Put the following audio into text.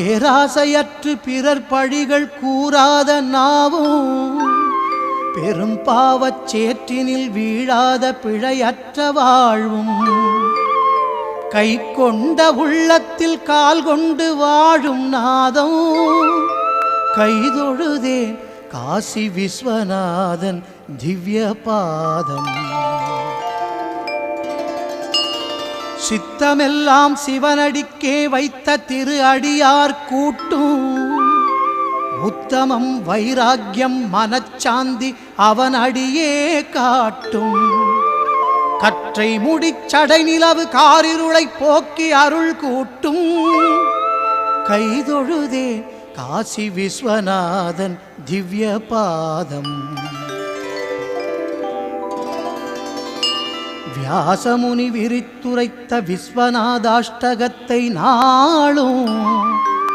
பேராசையற்று பிறர் பழிகள் கூறாத நாவும் பெரும் பாவச் சேற்றினில் வீழாத பிழையற்ற வாழ்வும் கை கொண்ட உள்ளத்தில் கால் கொண்டு வாழும் நாதம் கைதொழுதேன் காசி விஸ்வநாதன் திவ்ய பாதம். சித்தமெல்லாம் சிவனடிக்கே வைத்த திரு அடியார் கூட்டும் உத்தமம் வைராக்கியம் மனச்சாந்தி அவன் அடியே காட்டும். கற்றை முடிச்சடை நிலவு காரிருளை போக்கி அருள் கூட்டும் கைதொழுதே காசி விஸ்வநாதன் திவ்ய பாதம். வியாசமுனி விரித்துரைத்த விஸ்வநாதாஷ்டகத்தை நாளும்